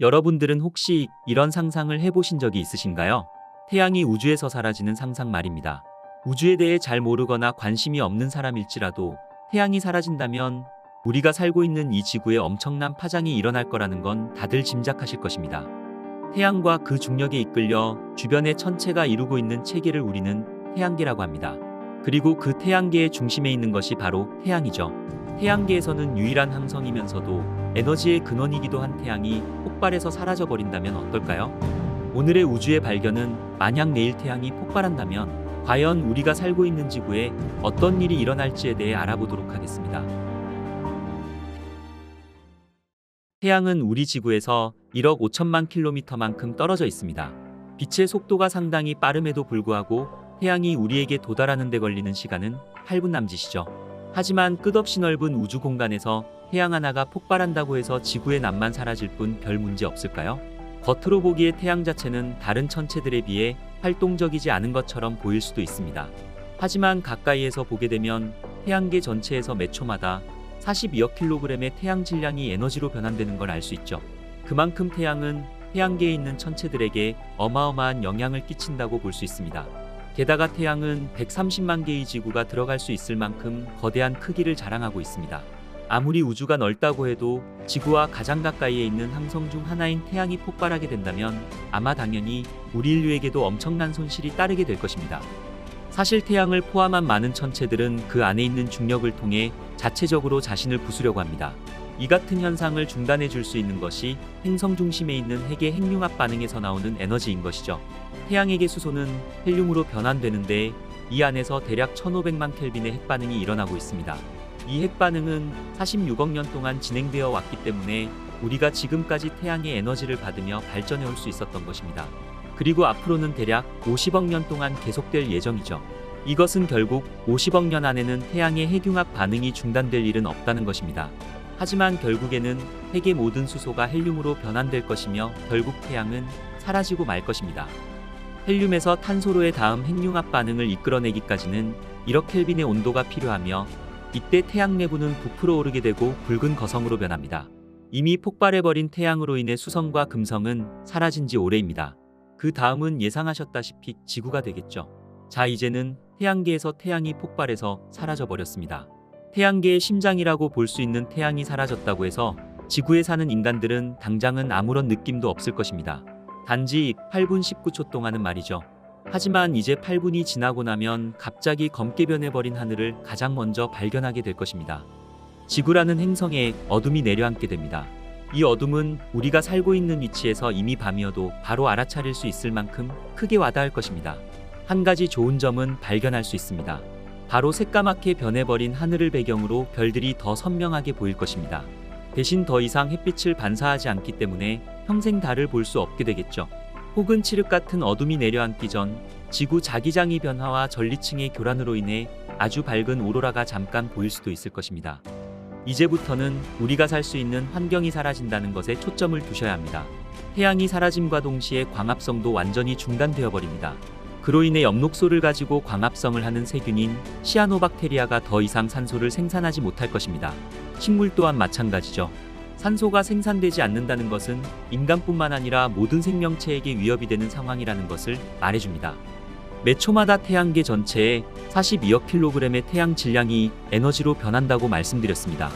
여러분들은 혹시 이런 상상을 해보신 적이 있으신가요? 태양이 우주에서 사라지는 상상 말입니다. 우주에 대해 잘 모르거나 관심이 없는 사람일지라도 태양이 사라진다면 우리가 살고 있는 이 지구에 엄청난 파장이 일어날 거라는 건 다들 짐작하실 것입니다. 태양과 그 중력에 이끌려 주변의 천체가 이루고 있는 체계를 우리는 태양계라고 합니다. 그리고 그 태양계의 중심에 있는 것이 바로 태양이죠. 태양계에서는 유일한 항성이면서도 에너지의 근원이기도 한 태양이 폭발해서 사라져버린다면 어떨까요? 오늘의 우주의 발견은 만약 내일 태양이 폭발한다면 과연 우리가 살고 있는 지구에 어떤 일이 일어날지에 대해 알아보도록 하겠습니다. 태양은 우리 지구에서 1억 5천만 킬로미터만큼 떨어져 있습니다. 빛의 속도가 상당히 빠름에도 불구하고 태양이 우리에게 도달하는 데 걸리는 시간은 8분 남짓이죠. 하지만 끝없이 넓은 우주 공간에서 태양 하나가 폭발한다고 해서 지구의 남만 사라질 뿐 별 문제 없을까요? 겉으로 보기에 태양 자체는 다른 천체들에 비해 활동적이지 않은 것처럼 보일 수도 있습니다. 하지만 가까이에서 보게 되면 태양계 전체에서 매 초마다 42억 킬로그램의 태양 질량이 에너지로 변환되는 걸 알 수 있죠. 그만큼 태양은 태양계에 있는 천체들에게 어마어마한 영향을 끼친다고 볼 수 있습니다. 게다가 태양은 130만 개의 지구가 들어갈 수 있을 만큼 거대한 크기를 자랑하고 있습니다. 아무리 우주가 넓다고 해도 지구와 가장 가까이에 있는 항성 중 하나인 태양이 폭발하게 된다면 아마 당연히 우리 인류에게도 엄청난 손실이 따르게 될 것입니다. 사실 태양을 포함한 많은 천체들은 그 안에 있는 중력을 통해 자체적으로 자신을 부수려고 합니다. 이 같은 현상을 중단해 줄 수 있는 것이 행성 중심에 있는 핵의 핵융합 반응에서 나오는 에너지인 것이죠. 태양핵의 수소는 헬륨으로 변환되는데 이 안에서 대략 1500만 켈빈의 핵반응이 일어나고 있습니다. 이 핵반응은 46억 년 동안 진행되어 왔기 때문에 우리가 지금까지 태양의 에너지를 받으며 발전해 올 수 있었던 것입니다. 그리고 앞으로는 대략 50억 년 동안 계속될 예정이죠. 이것은 결국 50억 년 안에는 태양의 핵융합 반응이 중단될 일은 없다는 것입니다. 하지만 결국에는 핵의 모든 수소가 헬륨으로 변환될 것이며 결국 태양은 사라지고 말 것입니다. 헬륨에서 탄소로의 다음 핵융합 반응을 이끌어내기까지는 1억 켈빈의 온도가 필요하며 이때 태양 내부는 부풀어 오르게 되고 붉은 거성으로 변합니다. 이미 폭발해버린 태양으로 인해 수성과 금성은 사라진 지 오래입니다. 그 다음은 예상하셨다시피 지구가 되겠죠. 자, 이제는 태양계에서 태양이 폭발해서 사라져버렸습니다. 태양계의 심장이라고 볼 수 있는 태양이 사라졌다고 해서 지구에 사는 인간들은 당장은 아무런 느낌도 없을 것입니다. 단지 8분 19초 동안은 말이죠. 하지만 이제 8분이 지나고 나면 갑자기 검게 변해버린 하늘을 가장 먼저 발견하게 될 것입니다. 지구라는 행성에 어둠이 내려앉게 됩니다. 이 어둠은 우리가 살고 있는 위치에서 이미 밤이어도 바로 알아차릴 수 있을 만큼 크게 와닿을 것입니다. 한 가지 좋은 점은 발견할 수 있습니다. 바로 새까맣게 변해버린 하늘을 배경으로 별들이 더 선명하게 보일 것입니다. 대신 더 이상 햇빛을 반사하지 않기 때문에 평생 달을 볼 수 없게 되겠죠. 혹은 칠흑 같은 어둠이 내려앉기 전 지구 자기장이 변화와 전리층의 교란으로 인해 아주 밝은 오로라가 잠깐 보일 수도 있을 것입니다. 이제부터는 우리가 살 수 있는 환경이 사라진다는 것에 초점을 두셔야 합니다. 태양이 사라짐과 동시에 광합성도 완전히 중단되어 버립니다. 그로 인해 엽록소를 가지고 광합성을 하는 세균인 시아노박테리아가 더 이상 산소를 생산하지 못할 것입니다. 식물 또한 마찬가지죠. 산소가 생산되지 않는다는 것은 인간뿐만 아니라 모든 생명체에게 위협이 되는 상황이라는 것을 말해줍니다. 매 초마다 태양계 전체에 42억 킬로그램의 태양 질량이 에너지로 변한다고 말씀드렸습니다.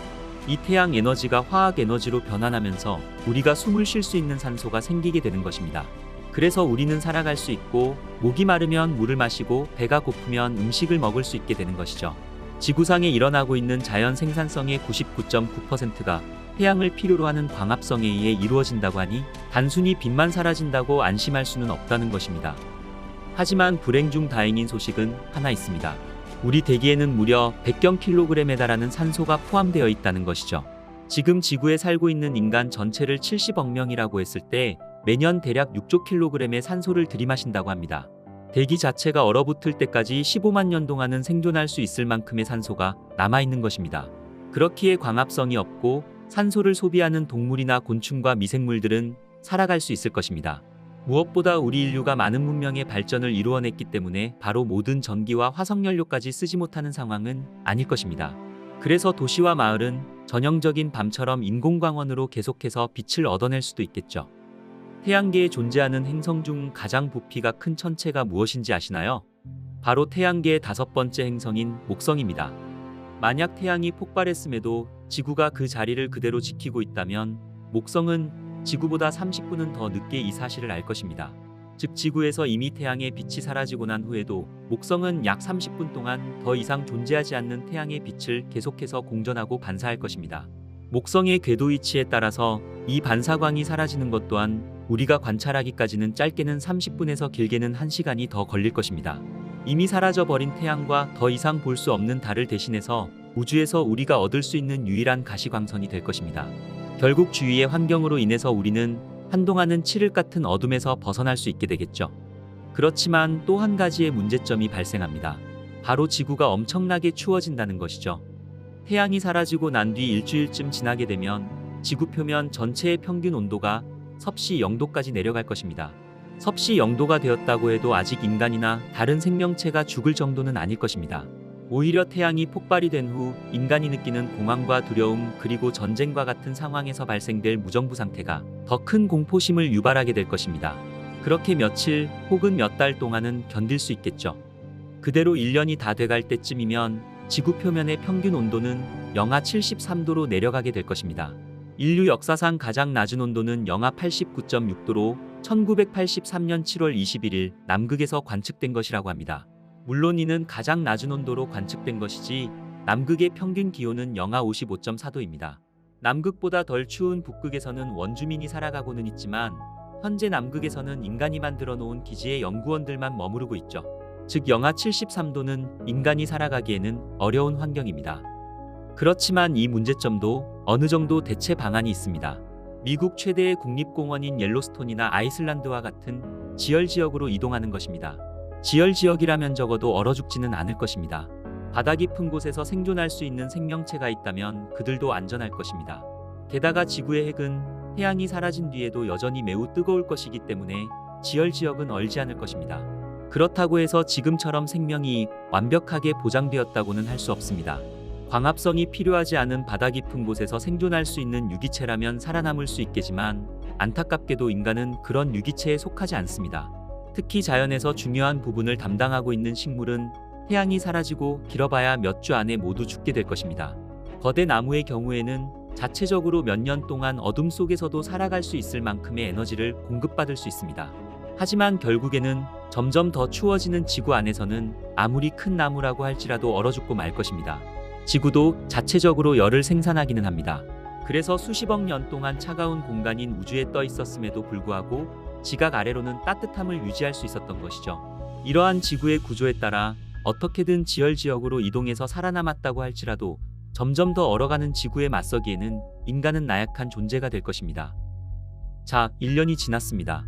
이 태양 에너지가 화학 에너지로 변환하면서 우리가 숨을 쉴 수 있는 산소가 생기게 되는 것입니다. 그래서 우리는 살아갈 수 있고 목이 마르면 물을 마시고 배가 고프면 음식을 먹을 수 있게 되는 것이죠. 지구상에 일어나고 있는 자연 생산성의 99.9%가 태양을 필요로 하는 광합성에 의해 이루어진다고 하니 단순히 빛만 사라진다고 안심할 수는 없다는 것입니다. 하지만 불행 중 다행인 소식은 하나 있습니다. 우리 대기에는 무려 100경 킬로그램에 달하는 산소가 포함되어 있다는 것이죠. 지금 지구에 살고 있는 인간 전체를 70억 명이라고 했을 때 매년 대략 6조 킬로그램의 산소를 들이마신다고 합니다. 대기 자체가 얼어붙을 때까지 15만 년 동안은 생존할 수 있을 만큼의 산소가 남아있는 것입니다. 그렇기에 광합성이 없고 산소를 소비하는 동물이나 곤충과 미생물들은 살아갈 수 있을 것입니다. 무엇보다 우리 인류가 많은 문명의 발전을 이루어냈기 때문에 바로 모든 전기와 화석연료까지 쓰지 못하는 상황은 아닐 것입니다. 그래서 도시와 마을은 전형적인 밤처럼 인공광원으로 계속해서 빛을 얻어낼 수도 있겠죠. 태양계에 존재하는 행성 중 가장 부피가 큰 천체가 무엇인지 아시나요? 바로 태양계의 5번째 행성인 목성입니다. 만약 태양이 폭발했음에도 지구가 그 자리를 그대로 지키고 있다면 목성은 지구보다 30분은 더 늦게 이 사실을 알 것입니다. 즉 지구에서 이미 태양의 빛이 사라지고 난 후에도 목성은 약 30분 동안 더 이상 존재하지 않는 태양의 빛을 계속해서 공전하고 반사할 것입니다. 목성의 궤도 위치에 따라서 이 반사광이 사라지는 것 또한 우리가 관찰하기까지는 짧게는 30분에서 길게는 1시간이 더 걸릴 것입니다. 이미 사라져버린 태양과 더 이상 볼 수 없는 달을 대신해서 우주에서 우리가 얻을 수 있는 유일한 가시광선이 될 것입니다. 결국 주위의 환경으로 인해서 우리는 한동안은 칠흑 같은 어둠에서 벗어날 수 있게 되겠죠. 그렇지만 또 한 가지의 문제점이 발생합니다. 바로 지구가 엄청나게 추워진다는 것이죠. 태양이 사라지고 난 뒤 일주일쯤 지나게 되면 지구 표면 전체의 평균 온도가 섭씨 0도까지 내려갈 것입니다. 섭씨 0도가 되었다고 해도 아직 인간이나 다른 생명체가 죽을 정도는 아닐 것입니다. 오히려 태양이 폭발이 된 후 인간이 느끼는 공황과 두려움 그리고 전쟁과 같은 상황에서 발생될 무정부 상태가 더 큰 공포심을 유발하게 될 것입니다. 그렇게 며칠 혹은 몇 달 동안은 견딜 수 있겠죠. 그대로 1년이 다 돼갈 때쯤이면 지구 표면의 평균 온도는 영하 73도로 내려가게 될 것입니다. 인류 역사상 가장 낮은 온도는 영하 89.6도로 1983년 7월 21일 남극에서 관측된 것이라고 합니다. 물론 이는 가장 낮은 온도로 관측된 것이지 남극의 평균 기온은 영하 55.4도입니다. 남극보다 덜 추운 북극에서는 원주민이 살아가고는 있지만 현재 남극에서는 인간이 만들어 놓은 기지의 연구원들만 머무르고 있죠. 즉 영하 73도는 인간이 살아가기에는 어려운 환경입니다. 그렇지만 이 문제점도 어느 정도 대체 방안이 있습니다. 미국 최대의 국립공원인 옐로스톤이나 아이슬란드와 같은 지열 지역으로 이동하는 것입니다. 지열 지역이라면 적어도 얼어 죽지는 않을 것입니다. 바다 깊은 곳에서 생존할 수 있는 생명체가 있다면 그들도 안전할 것입니다. 게다가 지구의 핵은 태양이 사라진 뒤에도 여전히 매우 뜨거울 것이기 때문에 지열 지역은 얼지 않을 것입니다. 그렇다고 해서 지금처럼 생명이 완벽하게 보장되었다고는 할 수 없습니다. 광합성이 필요하지 않은 바다 깊은 곳에서 생존할 수 있는 유기체라면 살아남을 수 있겠지만 안타깝게도 인간은 그런 유기체에 속하지 않습니다. 특히 자연에서 중요한 부분을 담당하고 있는 식물은 태양이 사라지고 길어봐야 몇 주 안에 모두 죽게 될 것입니다. 거대 나무의 경우에는 자체적으로 몇 년 동안 어둠 속에서도 살아갈 수 있을 만큼의 에너지를 공급받을 수 있습니다. 하지만 결국에는 점점 더 추워지는 지구 안에서는 아무리 큰 나무라고 할지라도 얼어 죽고 말 것입니다. 지구도 자체적으로 열을 생산하기는 합니다. 그래서 수십억 년 동안 차가운 공간인 우주에 떠 있었음에도 불구하고 지각 아래로는 따뜻함을 유지할 수 있었던 것이죠. 이러한 지구의 구조에 따라 어떻게든 지열 지역으로 이동해서 살아남았다고 할지라도 점점 더 얼어가는 지구에 맞서기에는 인간은 나약한 존재가 될 것입니다. 자, 1년이 지났습니다.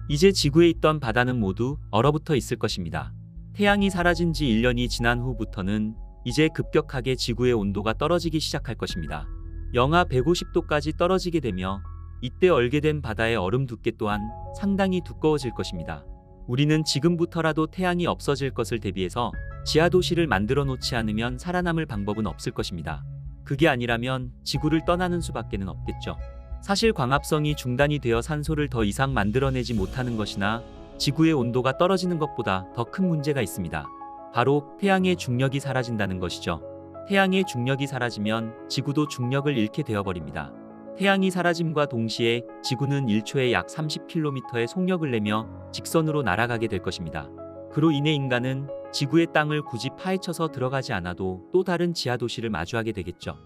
이제 지구에 있던 바다는 모두 얼어붙어 있을 것입니다. 태양이 사라진 지 1년이 지난 후부터는 이제 급격하게 지구의 온도가 떨어지기 시작할 것입니다. 영하 150도까지 떨어지게 되며 이때 얼게 된 바다의 얼음 두께 또한 상당히 두꺼워질 것입니다. 우리는 지금부터라도 태양이 없어질 것을 대비해서 지하 도시를 만들어 놓지 않으면 살아남을 방법은 없을 것입니다. 그게 아니라면 지구를 떠나는 수밖에는 없겠죠. 사실 광합성이 중단이 되어 산소를 더 이상 만들어내지 못하는 것이나 지구의 온도가 떨어지는 것보다 더 큰 문제가 있습니다. 바로 태양의 중력이 사라진다는 것이죠. 태양의 중력이 사라지면 지구도 중력을 잃게 되어버립니다. 태양이 사라짐과 동시에 지구는 1초에 약 30km의 속력을 내며 직선으로 날아가게 될 것입니다. 그로 인해 인간은 지구의 땅을 굳이 파헤쳐서 들어가지 않아도 또 다른 지하 도시를 마주하게 되겠죠.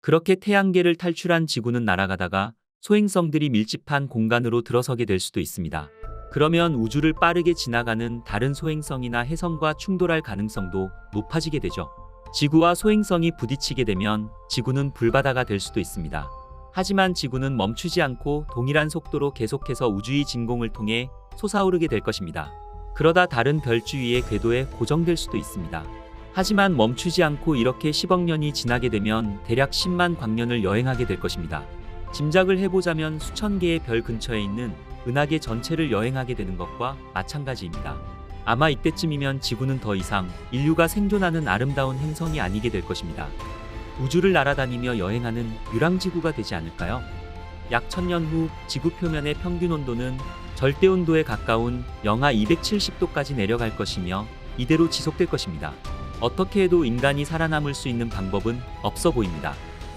그렇게 태양계를 탈출한 지구는 날아가다가 소행성들이 밀집한 공간으로 들어서게 될 수도 있습니다. 그러면 우주를 빠르게 지나가는 다른 소행성이나 해성과 충돌할 가능성도 높아지게 되죠. 지구와 소행성이 부딪히게 되면 지구는 불바다가 될 수도 있습니다. 하지만 지구는 멈추지 않고 동일한 속도로 계속해서 우주의 진공을 통해 솟아오르게 될 것입니다. 그러다 다른 별 주위의 궤도에 고정될 수도 있습니다. 하지만 멈추지 않고 이렇게 10억 년이 지나게 되면 대략 10만 광년을 여행하게 될 것입니다. 짐작을 해보자면 수천 개의 별 근처에 있는 은하계 전체를 여행하게 되는 것과 마찬가지입니다. 아마 이때쯤이면 지구는 더 이상 인류가 생존하는 아름다운 행성이 아니게 될 것입니다. 우주를 날아다니며 여행하는 유랑지구가 되지 않을까요? 약 1000년 후 지구 표면의 평균 온도는 절대 온도에 가까운 영하 270도까지 내려갈 것이며 이대로 지속될 것입니다. 어떻게 해도 인간이 살아남을 수 있는 방법은 없어 보입니다.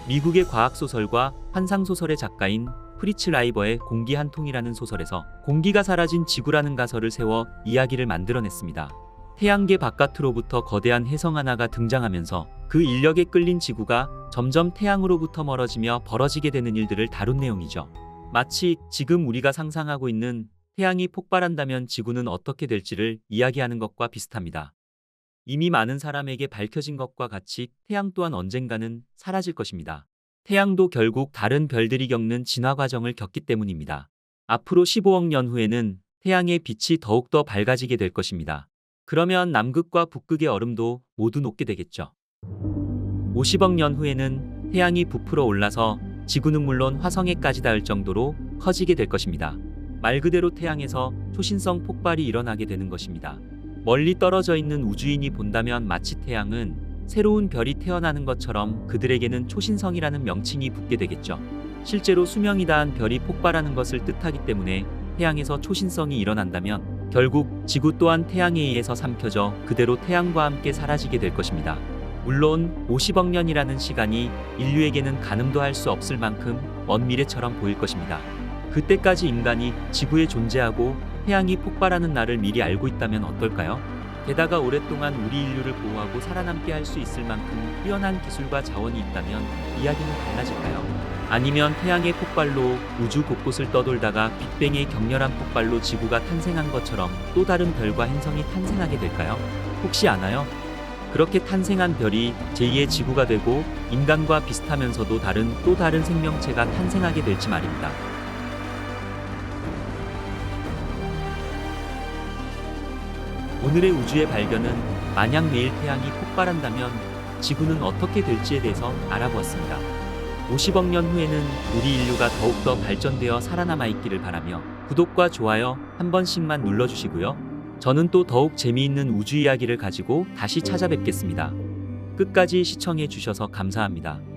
미국의 과학소설과 환상소설의 작가인 프리츠 라이버의 공기 한 통이라는 소설에서 공기가 사라진 지구라는 가설을 세워 이야기를 만들어냈습니다. 태양계 바깥으로부터 거대한 혜성 하나가 등장하면서 그 인력에 끌린 지구가 점점 태양으로부터 멀어지며 벌어지게 되는 일들을 다룬 내용이죠. 마치 지금 우리가 상상하고 있는 태양이 폭발한다면 지구는 어떻게 될지를 이야기하는 것과 비슷합니다. 이미 많은 사람에게 밝혀진 것과 같이 태양 또한 언젠가는 사라질 것입니다. 태양도 결국 다른 별들이 겪는 진화 과정을 겪기 때문입니다. 앞으로 15억 년 후에는 태양의 빛이 더욱더 밝아지게 될 것입니다. 그러면 남극과 북극의 얼음도 모두 녹게 되겠죠. 50억 년 후에는 태양이 부풀어 올라서 지구는 물론 화성에까지 닿을 정도로 커지게 될 것입니다. 말 그대로 태양에서 초신성 폭발이 일어나게 되는 것입니다. 멀리 떨어져 있는 우주인이 본다면 마치 태양은 새로운 별이 태어나는 것처럼 그들에게는 초신성이라는 명칭이 붙게 되겠죠. 실제로 수명이 다한 별이 폭발하는 것을 뜻하기 때문에 태양에서 초신성이 일어난다면 결국 지구 또한 태양에 의해서 삼켜져 그대로 태양과 함께 사라지게 될 것입니다. 물론 50억 년이라는 시간이 인류에게는 가늠도 할 수 없을 만큼 먼 미래처럼 보일 것입니다. 그때까지 인간이 지구에 존재하고 태양이 폭발하는 날을 미리 알고 있다면 어떨까요? 게다가 오랫동안 우리 인류를 보호하고 살아남게 할 수 있을 만큼 뛰어난 기술과 자원이 있다면 이야기는 달라질까요? 아니면 태양의 폭발로 우주 곳곳을 떠돌다가 빅뱅의 격렬한 폭발로 지구가 탄생한 것처럼 또 다른 별과 행성이 탄생하게 될까요? 혹시 아나요? 그렇게 탄생한 별이 제2의 지구가 되고 인간과 비슷하면서도 또 다른 생명체가 탄생하게 될지 말입니다. 오늘의 우주의 발견은 만약 내일 태양이 폭발한다면 지구는 어떻게 될지에 대해서 알아보았습니다. 50억 년 후에는 우리 인류가 더욱더 발전되어 살아남아 있기를 바라며 구독과 좋아요 한 번씩만 눌러주시고요. 저는 또 더욱 재미있는 우주 이야기를 가지고 다시 찾아뵙겠습니다. 끝까지 시청해 주셔서 감사합니다.